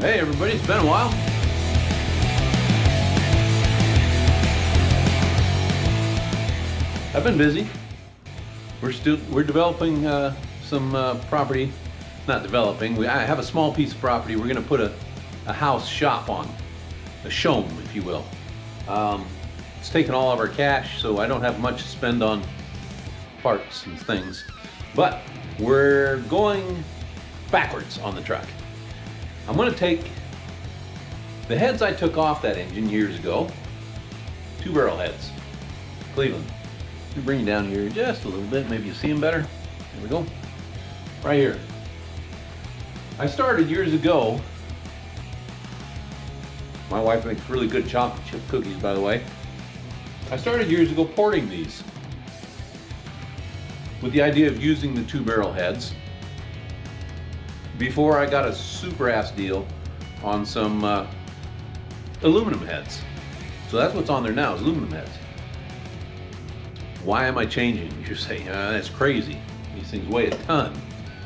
Hey everybody, it's been a while. I've been busy. We're developing some property. Not developing. I have a small piece of property. We're going to put a house shop on, a showroom, if you will. It's taken all of our cash, so I don't have much to spend on parts and things. But we're going backwards on the truck. I'm going to take the heads I took off that engine years ago, 2 barrel heads, Cleveland. Let me bring you down here just a little bit, maybe you see them better. There we go, right here. I started years ago. My wife makes really good chocolate chip cookies, by the way. I started years ago porting these with the idea of using the 2 barrel heads before I got a super ass deal on some aluminum heads. So that's what's on there now, is aluminum heads. Why am I changing? You say, that's crazy. These things weigh a ton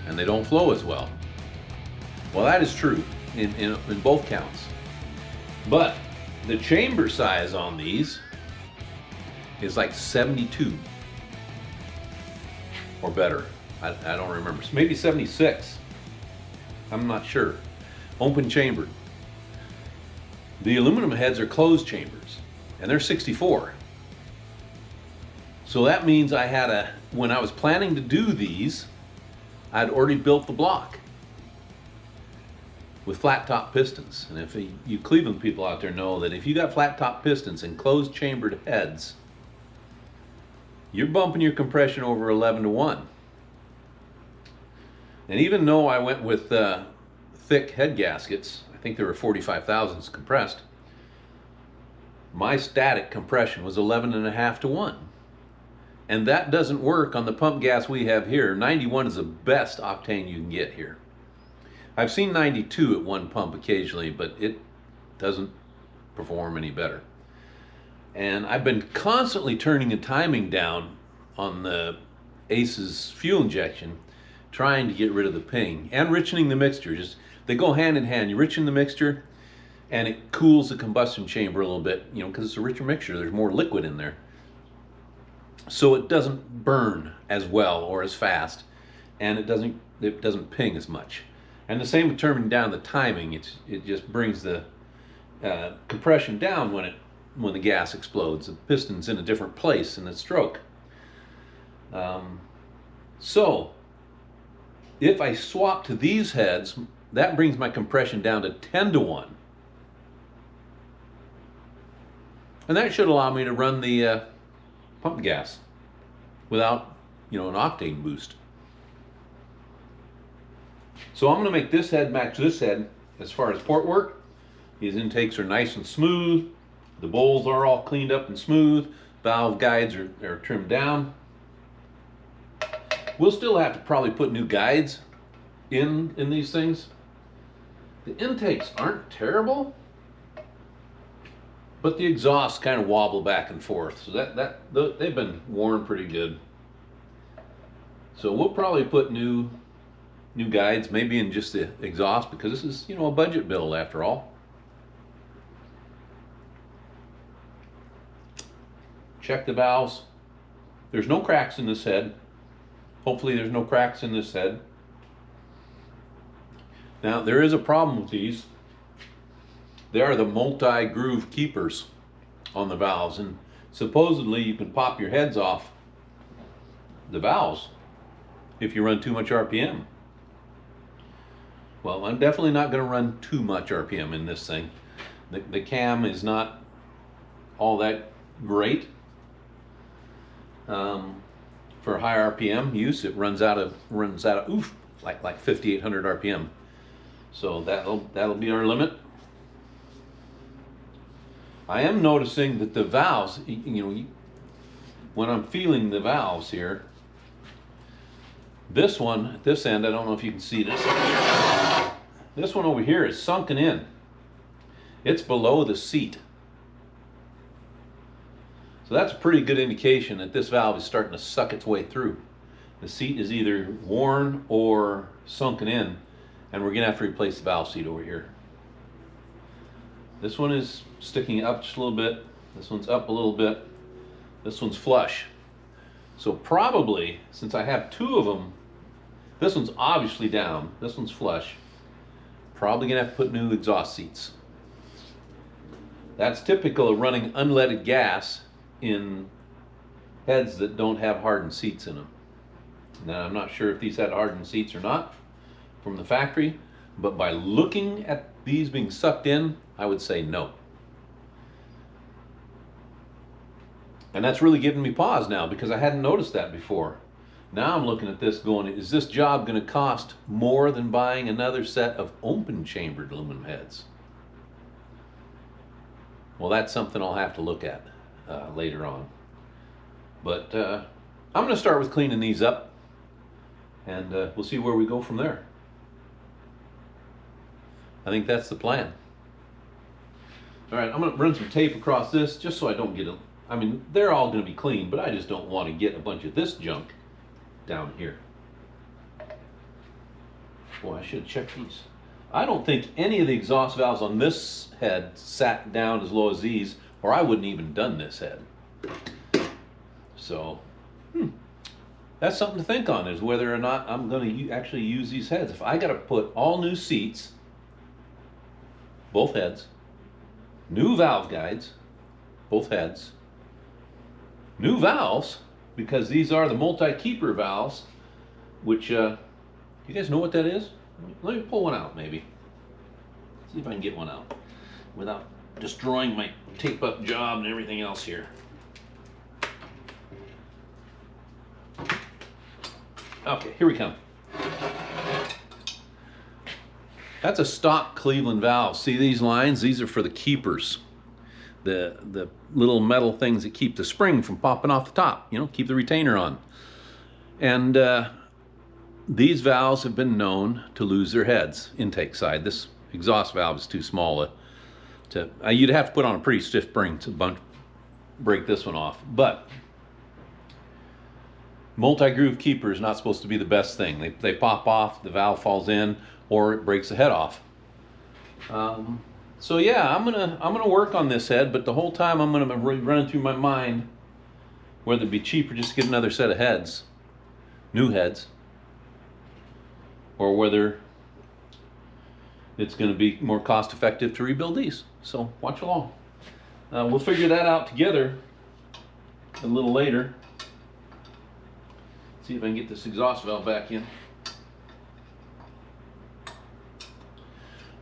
and they don't flow as well. Well, that is true in both counts. But the chamber size on these is like 72 or better. I don't remember. Maybe 76. I'm not sure. Open chambered. The aluminum heads are closed chambers, and they're 64. So that means when I was planning to do these, I'd already built the block with flat top pistons. And if you Cleveland people out there know that if you got flat top pistons and closed chambered heads, you're bumping your compression over 11-to-1. And even though I went with thick head gaskets, I think there were 45 thousandths compressed, my static compression was 11.5-to-1. And that doesn't work on the pump gas we have here. 91 is the best octane you can get here. I've seen 92 at one pump occasionally, but it doesn't perform any better. And I've been constantly turning the timing down on the ACE's fuel injection, trying to get rid of the ping and richening the mixture. They go hand in hand. You richen the mixture and it cools the combustion chamber a little bit, because it's a richer mixture. There's more liquid in there. So it doesn't burn as well or as fast, and it doesn't ping as much. And the same with turning down the timing. It just brings the compression down when the gas explodes. The piston's in a different place in the stroke. So if I swap to these heads, that brings my compression down to 10-to-1. And that should allow me to run the pump gas without, an octane boost. So I'm going to make this head match this head as far as port work. These intakes are nice and smooth. The bowls are all cleaned up and smooth. Valve guides are trimmed down. We'll still have to probably put new guides in these things. The intakes aren't terrible, but the exhausts kind of wobble back and forth. So they've been worn pretty good. So we'll probably put new guides, maybe in just the exhaust, because this is, a budget build after all. Check the valves. There's no cracks in this head. Hopefully there's no cracks in this head. Now there is a problem with these. They are the multi-groove keepers on the valves, and supposedly you can pop your heads off the valves if you run too much RPM. Well, I'm definitely not going to run too much RPM in this thing. The cam is not all that great. For high RPM use, it runs out of like 5,800 RPM. So that'll be our limit. I am noticing that the valves, when I'm feeling the valves here, this one at this end, I don't know if you can see this. This one over here is sunken in. It's below the seat. So that's a pretty good indication that this valve is starting to suck its way through. The seat is either worn or sunken in, and we're gonna have to replace the valve seat over here. This one is sticking up just a little bit. This one's up a little bit. This one's flush. So probably, since I have two of them, this one's obviously down, this one's flush. Probably gonna have to put new exhaust seats. That's typical of running unleaded gas in heads that don't have hardened seats in them. Now, I'm not sure if these had hardened seats or not from the factory, but by looking at these being sucked in, I would say no. And that's really giving me pause now because I hadn't noticed that before. Now I'm looking at this going, is this job going to cost more than buying another set of open chambered aluminum heads? Well, that's something I'll have to look at later on. But I'm going to start with cleaning these up, and we'll see where we go from there. I think that's the plan. All right, I'm going to run some tape across this just so I don't get it. I mean, they're all going to be clean, but I just don't want to get a bunch of this junk down here. Boy, I should have checked these. I don't think any of the exhaust valves on this head sat down as low as these, or I wouldn't even done this head. So, that's something to think on, is whether or not I'm going to actually use these heads. If I got to put all new seats, both heads, new valve guides, both heads, new valves, because these are the multi-keeper valves, which, you guys know what that is? Let me pull one out, maybe. See if I can get one out without destroying my tape-up job and everything else here. Okay, here we come. That's a stock Cleveland valve. See these lines? These are for the keepers. The little metal things that keep the spring from popping off the top, you know, keep the retainer on. And these valves have been known to lose their heads, intake side. This exhaust valve is too small you'd have to put on a pretty stiff spring to break this one off. But multi-groove keeper is not supposed to be the best thing. They pop off, the valve falls in, or it breaks the head off. So yeah, I'm gonna work on this head, but the whole time I'm gonna be running through my mind whether it'd be cheaper just to get another set of heads, new heads, or whether it's gonna be more cost effective to rebuild these. So watch along. We'll figure that out together a little later. See if I can get this exhaust valve back in.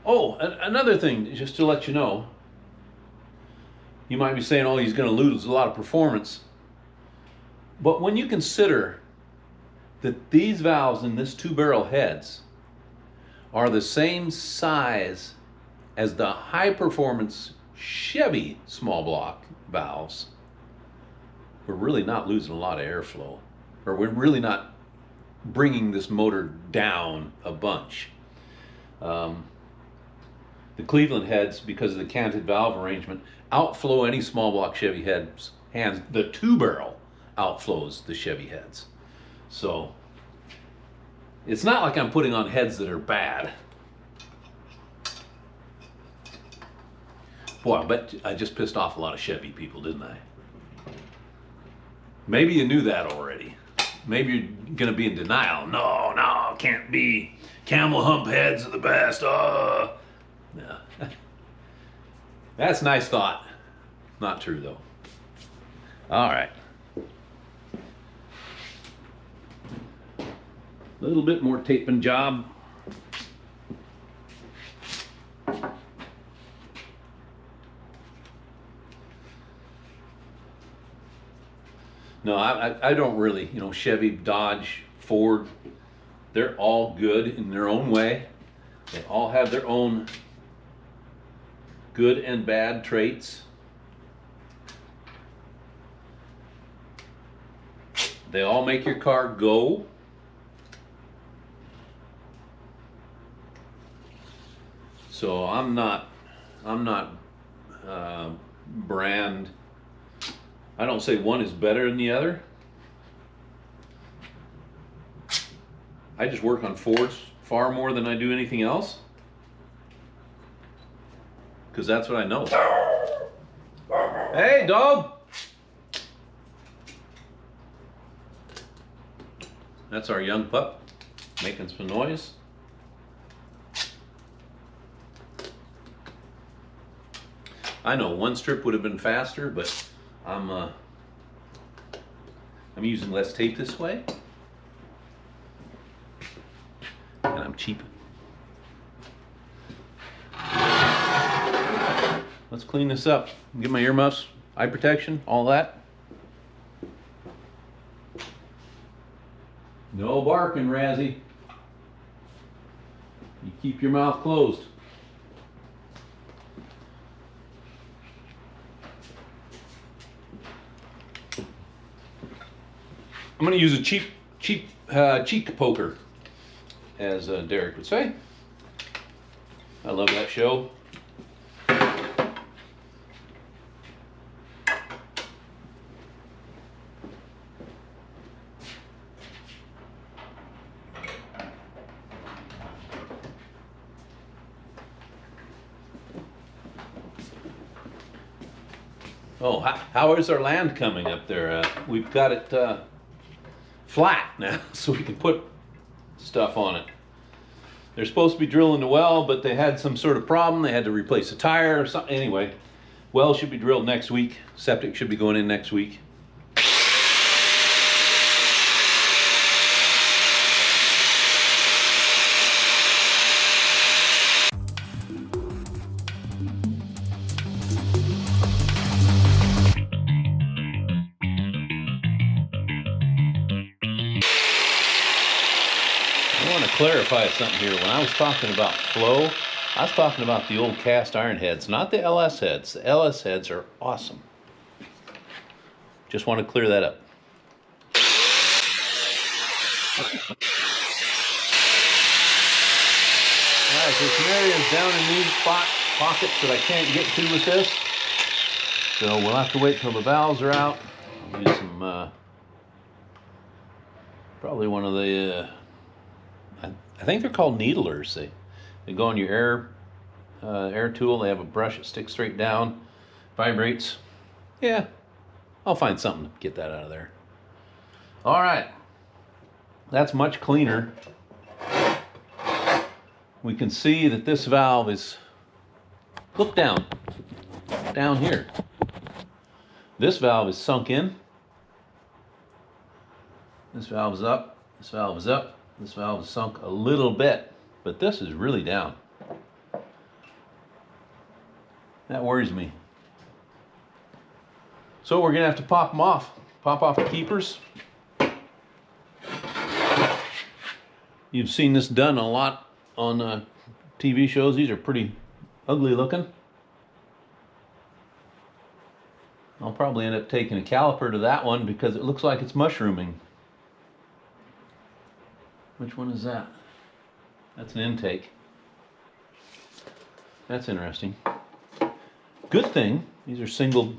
Oh, another thing, just to let you know, you might be saying, oh, he's going to lose a lot of performance. But when you consider that these valves in this two-barrel heads are the same size as the high-performance Chevy small block valves, we're really not losing a lot of airflow, or we're really not bringing this motor down a bunch. The Cleveland heads, because of the canted valve arrangement, outflow any small block Chevy heads. The two-barrel outflows the Chevy heads. So it's not like I'm putting on heads that are bad. Boy, I bet I just pissed off a lot of Chevy people, didn't I? Maybe you knew that already. Maybe you're going to be in denial. No, can't be. Camel hump heads are the best. No. That's a nice thought. Not true, though. All right. A little bit more taping job. No, I don't really, Chevy, Dodge, Ford, they're all good in their own way. They all have their own good and bad traits. They all make your car go. So I'm not brand. I don't say one is better than the other. I just work on Fords far more than I do anything else, because that's what I know. Hey, dog! That's our young pup making some noise. I know one strip would have been faster, but I'm using less tape this way, and I'm cheap. Let's clean this up. Get my earmuffs, eye protection, all that. No barking, Razzie. You keep your mouth closed. I'm going to use a cheap cheek poker, as Derek would say. I love that show. Oh, how is our land coming up there? We've got it flat now, so we can put stuff on it. They're supposed to be drilling the well, but they had some sort of problem. They had to replace a tire or something. Anyway, well should be drilled next week. Septic should be going in next week. I want to clarify something here. When I was talking about flow, I was talking about the old cast iron heads, not the LS heads. The LS heads are awesome. Just want to clear that up. Alright, so some areas down in these pockets that I can't get to with this. So we'll have to wait till the valves are out. I'll use some, probably one of the, I think they're called needlers. They go on your air tool. They have a brush that sticks straight down, vibrates. Yeah, I'll find something to get that out of there. All right, that's much cleaner. We can see that this valve is, look down here. This valve is sunk in. This valve is up. This valve is up. This valve is sunk a little bit, but this is really down. That worries me. So we're gonna have to pop them off. Pop off the keepers. You've seen this done a lot on TV shows. These are pretty ugly looking. I'll probably end up taking a caliper to that one because it looks like it's mushrooming. Which one is that? That's an intake. That's interesting. Good thing, these are single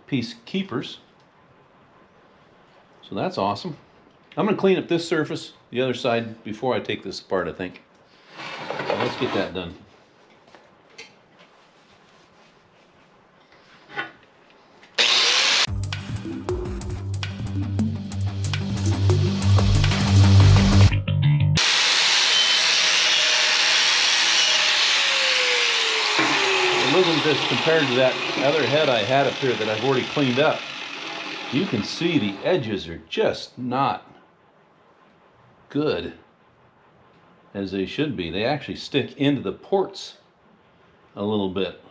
piece keepers. So that's awesome. I'm going to clean up this surface, the other side, before I take this apart, I think. So let's get that done. Look at this compared to that other head I had up here that I've already cleaned up. You can see the edges are just not good as they should be. They actually stick into the ports a little bit.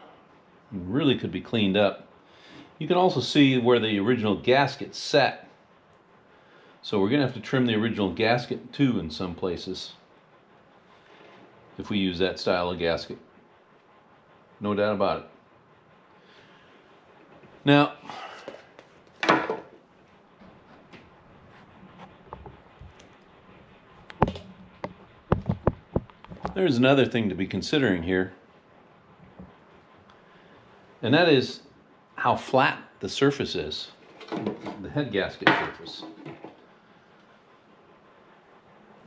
Really could be cleaned up. You can also see where the original gasket sat. So we're going to have to trim the original gasket too in some places if we use that style of gasket. No doubt about it. Now, there's another thing to be considering here, and that is how flat the surface is, the head gasket surface.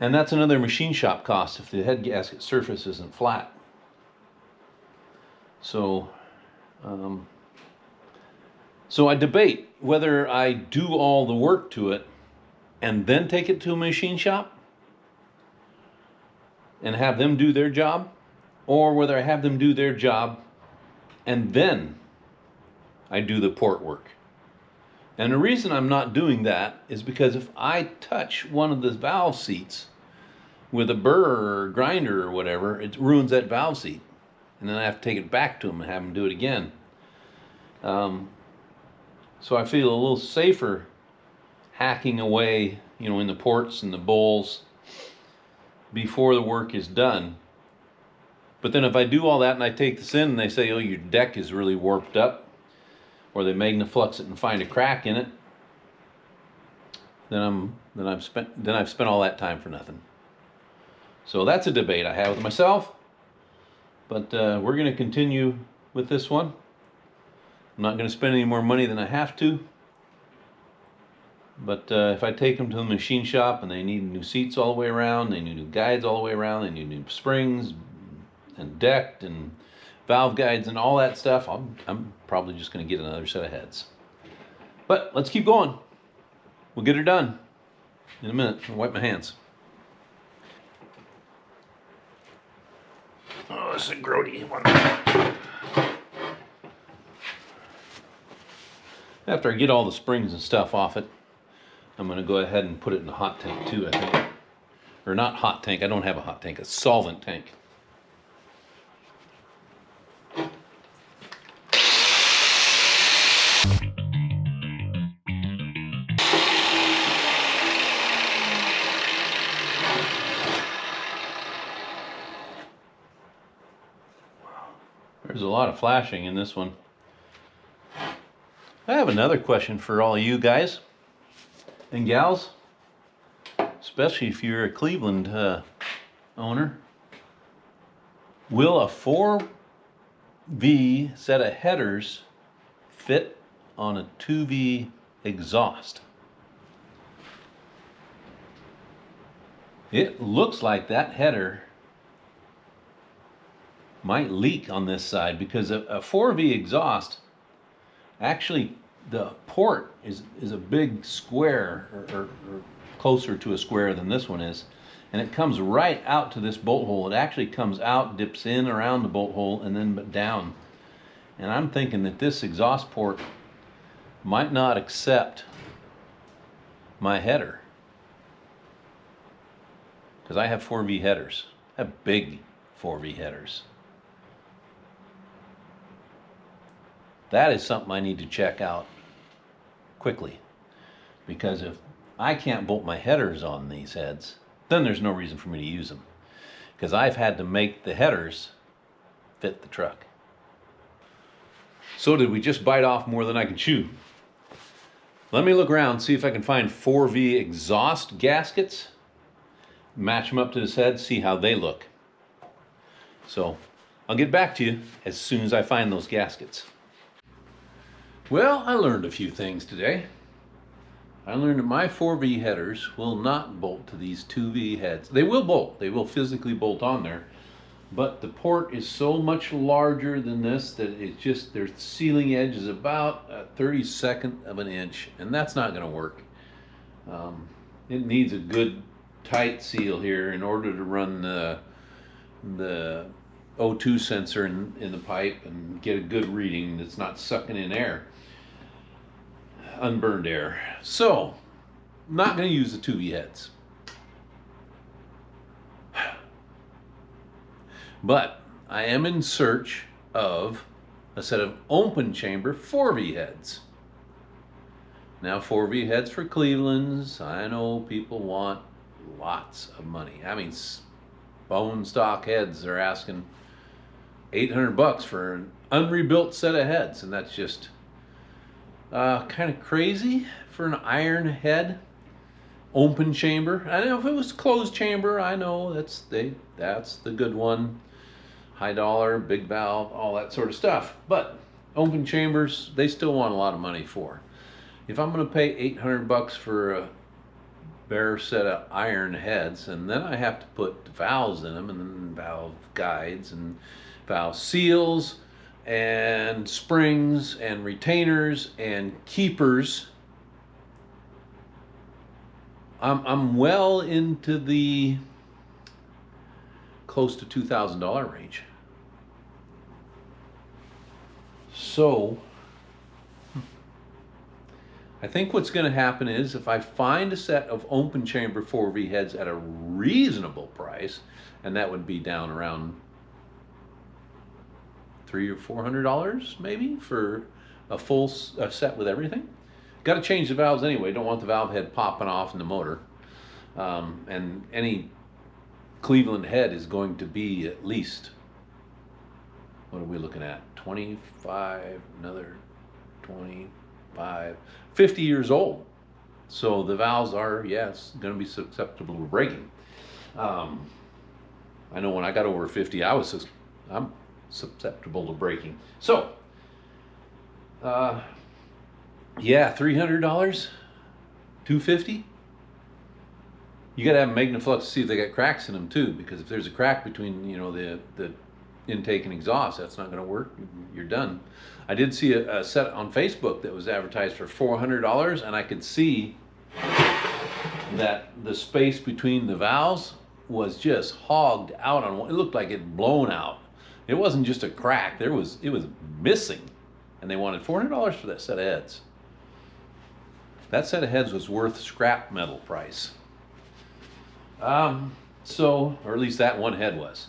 And that's another machine shop cost if the head gasket surface isn't flat. So, um, so I debate whether I do all the work to it and then take it to a machine shop and have them do their job, or whether I have them do their job and then I do the port work. And the reason I'm not doing that is because if I touch one of the valve seats with a burr or grinder or whatever, it ruins that valve seat. And then I have to take it back to them and have them do it again. So I feel a little safer hacking away, in the ports and the bowls before the work is done. But then if I do all that and I take this in and they say, oh, your deck is really warped up, or they magnaflux it and find a crack in it, then I've spent all that time for nothing. So that's a debate I have with myself. But we're going to continue with this one. I'm not going to spend any more money than I have to. But if I take them to the machine shop and they need new seats all the way around, they need new guides all the way around, they need new springs and deck and valve guides and all that stuff, I'm probably just going to get another set of heads. But let's keep going. We'll get her done in a minute. I'll wipe my hands. Oh, this is a grody one. After I get all the springs and stuff off it, I'm going to go ahead and put it in a hot tank too, I think. Or not hot tank, I don't have a hot tank, a solvent tank. There's a lot of flashing in this one. I have another question for all of you guys and gals, especially if you're a Cleveland owner. Will a 4V set of headers fit on a 2V exhaust? It looks like that header might leak on this side because a 4V exhaust, actually the port is a big square or closer to a square than this one is, and it comes right out to this bolt hole. It actually comes out, dips in around the bolt hole, and then down. And I'm thinking that this exhaust port might not accept my header, because I have 4V headers. I have big 4V headers. That is something I need to check out quickly, because if I can't bolt my headers on these heads, then there's no reason for me to use them, because I've had to make the headers fit the truck. So did we just bite off more than I can chew? Let me look around, see if I can find 4V exhaust gaskets, match them up to this head, see how they look. So I'll get back to you as soon as I find those gaskets. Well, I learned a few things today. I learned that my 4V headers will not bolt to these 2V heads. They will bolt, they will physically bolt on there, but the port is so much larger than this that it's just, their sealing edge is about a 32nd of an inch, and that's not going to work. It needs a good tight seal here in order to run the O2 sensor in the pipe and get a good reading that's not sucking in air, unburned air. So, not going to use the 2V heads. But I am in search of a set of open chamber 4V heads. Now 4V heads for Cleveland's, I know people want lots of money. I mean, bone stock heads, they're asking $800 for an unrebuilt set of heads, and that's just kind of crazy for an iron head open chamber. I know if it was closed chamber, I know that's the good one, high dollar, big valve, all that sort of stuff. But open chambers, they still want a lot of money for. If I'm going to pay $800 for a bare set of iron heads, and then I have to put valves in them, and then valve guides and valve seals, and springs and retainers and keepers, I'm well into the close to $2,000 range. So I think what's going to happen is if I find a set of open chamber 4V heads at a reasonable price, and that would be down around $300 or $400 maybe for a full set with everything. Got to change the valves anyway. Don't want the valve head popping off in the motor. And any Cleveland head is going to be at least, what are we looking at? 25, another 25, 50 years old. So the valves are, yes, going to be susceptible to breaking. I know when I got over 50, I'm susceptible to breaking. So, yeah, $300, $250. You got to have a Magnaflux to see if they got cracks in them too, because if there's a crack between, you know, the intake and exhaust, that's not going to work. You're done. I did see a set on Facebook that was advertised for $400, and I could see that the space between the valves was just hogged out on one. It looked like it blown out. It wasn't just a crack. It was missing, and they wanted $400 for that set of heads. That set of heads was worth scrap metal price. So, or at least that one head was.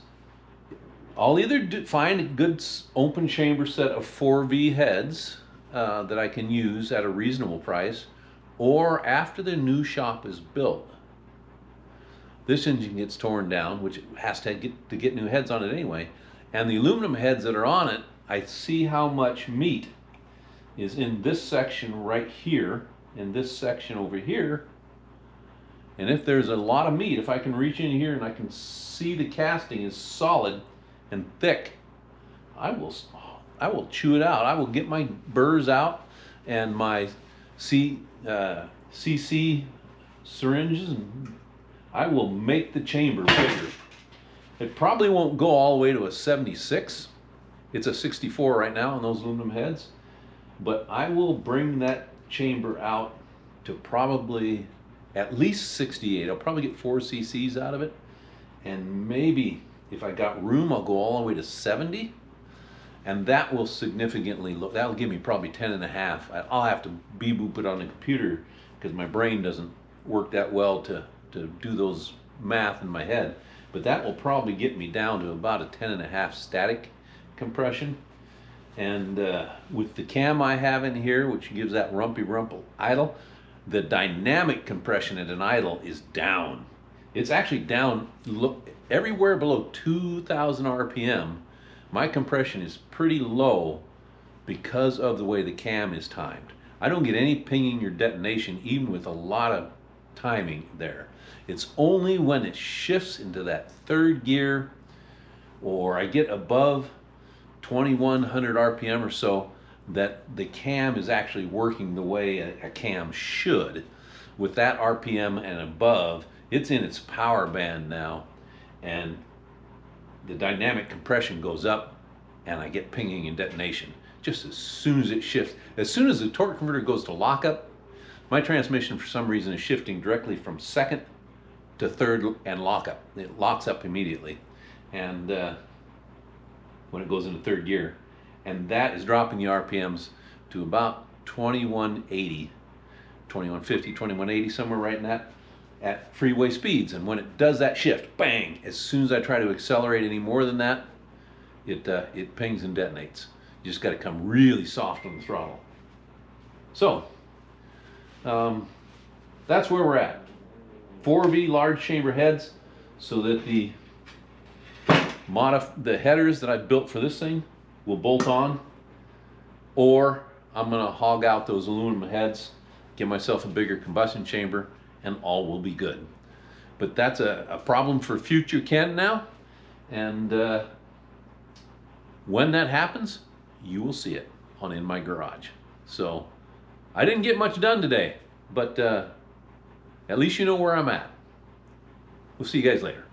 I'll either find a good open chamber set of 4V heads that I can use at a reasonable price, or after the new shop is built. This engine gets torn down, which has to get new heads on it anyway, and the aluminum heads that are on it, I see how much meat is in this section right here, in this section over here. And if there's a lot of meat, if I can reach in here and I can see the casting is solid and thick, I will chew it out. I will get my burrs out and my CC syringes, and I will make the chamber bigger. It probably won't go all the way to a 76. It's a 64 right now on those aluminum heads. But I will bring that chamber out to probably at least 68. I'll probably get 4 cc's out of it. And maybe if I got room, I'll go all the way to 70. And that will significantly look, that'll give me probably 10.5. I'll have to boop it on the computer because my brain doesn't work that well to do those math in my head. But that will probably get me down to about a 10.5 static compression. And with the cam I have in here, which gives that rumple idle, the dynamic compression at an idle is down. It's actually down, look, everywhere below 2,000 RPM. My compression is pretty low because of the way the cam is timed. I don't get any pinging or detonation even with a lot of timing there. It's only when it shifts into that third gear or I get above 2100 RPM or so that the cam is actually working the way a cam should. With that RPM and above, it's in its power band now, and the dynamic compression goes up and I get pinging and detonation just as soon as it shifts. As soon as the torque converter goes to lockup, my transmission for some reason is shifting directly from second to third and lockup. It locks up immediately, and when it goes into third gear, and that is dropping the RPMs to about 2180, 2150, 2180, somewhere right in that, at freeway speeds. And when it does that shift, bang, as soon as I try to accelerate any more than that, it pings and detonates. You just got to come really soft on the throttle. So that's where we're at. 4V large chamber heads, so that the headers that I built for this thing will bolt on, or I'm going to hog out those aluminum heads, give myself a bigger combustion chamber, and all will be good. But that's a problem for future Ken now, and when that happens, you will see it on In My Garage. So I didn't get much done today, but at least you know where I'm at. We'll see you guys later.